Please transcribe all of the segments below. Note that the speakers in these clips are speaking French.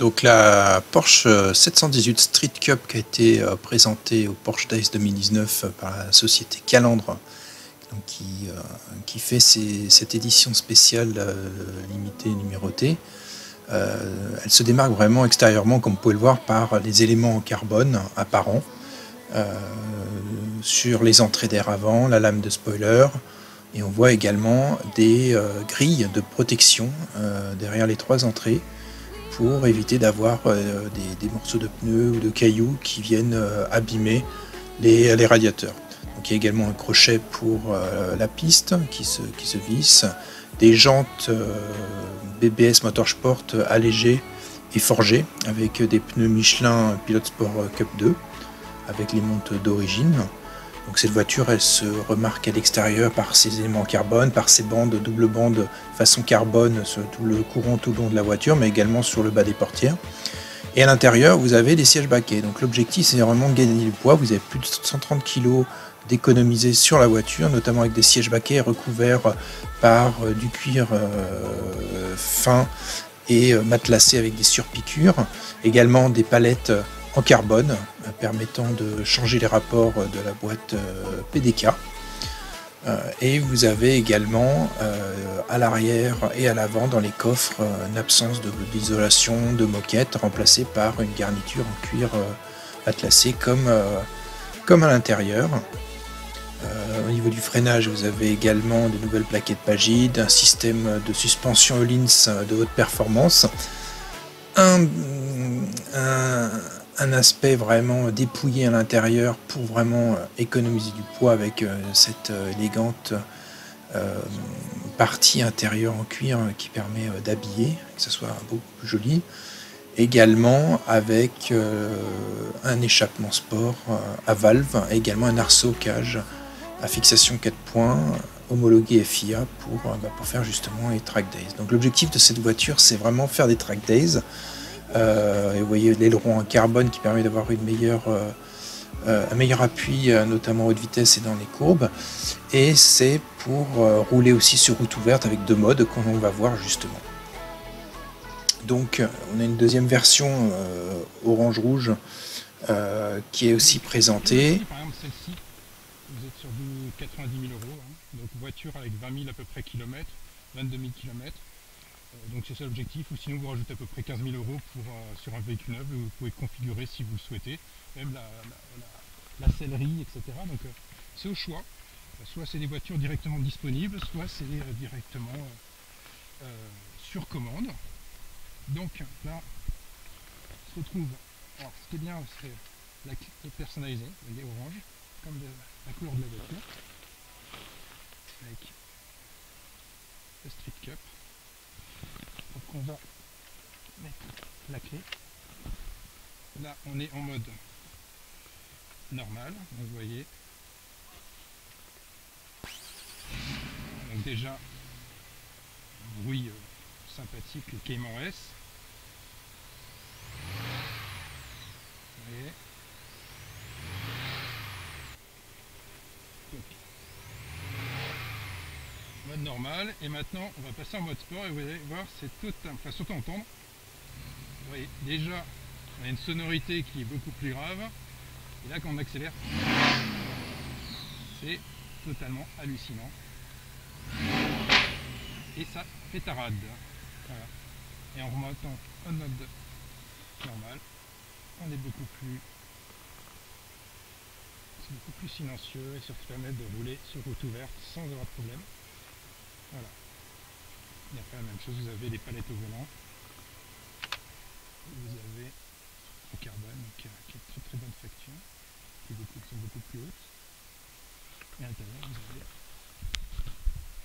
Donc la Porsche 718 Street Cup qui a été présentée au Porsche Days 2019 par la société Calandre, donc qui fait cette édition spéciale limitée et numérotée. Elle se démarque vraiment extérieurement, comme vous pouvez le voir, par les éléments en carbone apparents sur les entrées d'air avant, la lame de spoiler, et on voit également des grilles de protection derrière les trois entrées, pour éviter d'avoir des morceaux de pneus ou de cailloux qui viennent abîmer les radiateurs. Donc il y a également un crochet pour la piste qui se visse, des jantes BBS Motorsport allégées et forgées avec des pneus Michelin Pilot Sport Cup 2 avec les montes d'origine. Donc cette voiture, elle se remarque à l'extérieur par ses éléments carbone, par ses bandes, double bande façon carbone sur tout le courant tout le long de la voiture, mais également sur le bas des portières. Et à l'intérieur, vous avez des sièges baquets. Donc l'objectif, c'est vraiment de gagner du poids. Vous avez plus de 130 kg d'économiser sur la voiture, notamment avec des sièges baquets recouverts par du cuir fin et matelassé avec des surpiqûres. Également des palettes en carbone permettant de changer les rapports de la boîte PDK. Et vous avez également à l'arrière et à l'avant dans les coffres une absence d'isolation de moquette remplacée par une garniture en cuir matelassé comme à l'intérieur. Au niveau du freinage, vous avez également de nouvelles plaquettes Pagide, un système de suspension Öhlins de haute performance, un aspect vraiment dépouillé à l'intérieur pour vraiment économiser du poids avec cette élégante partie intérieure en cuir qui permet d'habiller, que ce soit beaucoup plus joli. Également avec un échappement sport à valve, également un arceau cage à fixation 4 points homologué FIA pour faire justement les track days. Donc l'objectif de cette voiture, c'est vraiment faire des track days. Et vous voyez l'aileron en carbone qui permet d'avoir un meilleur appui, notamment en haute vitesse et dans les courbes. Et c'est pour rouler aussi sur route ouverte avec deux modes qu'on va voir justement. Donc on a une deuxième version orange-rouge qui est aussi présentée. Par exemple celle-ci, vous êtes sur du 90 000 €, hein, donc voiture avec 20 000 à peu près kilomètres, 22 000 km. Donc c'est ça l'objectif, ou sinon vous rajoutez à peu près 15 000 € sur un véhicule neuf, vous pouvez configurer si vous le souhaitez, même la sellerie, etc. Donc c'est au choix, soit c'est des voitures directement disponibles, soit c'est directement sur commande. Donc là se trouve, alors ce qui est bien c'est la clé personnalisée, elle est orange, comme la couleur de la voiture, avec le Street Cup. Donc on va mettre la clé. Là on est en mode normal, vous voyez. Donc déjà bruit sympathique, le Cayman S. Vous voyez. Donc, mode normal, et maintenant on va passer en mode sport et vous allez voir, c'est enfin surtout entendre. Vous voyez, déjà on a une sonorité qui est beaucoup plus grave, et là quand on accélère, c'est totalement hallucinant. Et ça pétarade. Voilà. Et en remontant en mode normal, on est beaucoup plus c'est beaucoup plus silencieux et ça te permet de rouler sur route ouverte sans avoir de problème. Voilà. Et après la même chose, vous avez les palettes au volant. Vous avez en carbone, donc, qui est de très très bonne facture, qui sont beaucoup plus hautes. Et à l'intérieur, vous avez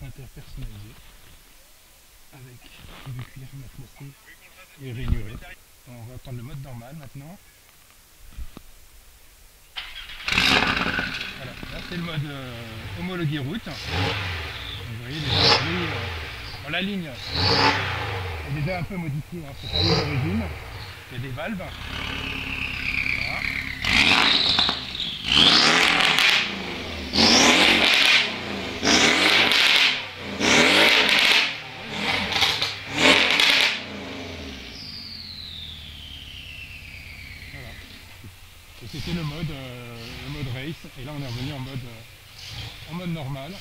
l'intérieur personnalisé avec du cuir matelassé et rainuré. On va prendre le mode normal maintenant. Voilà, là c'est le mode homologué route. Donc, vous voyez les grilles, la ligne est déjà un peu modifiée, hein, c'est pas l'origine. Il y a des valves. Voilà. Voilà. Et c'était le mode race, et là on est revenu en mode normal.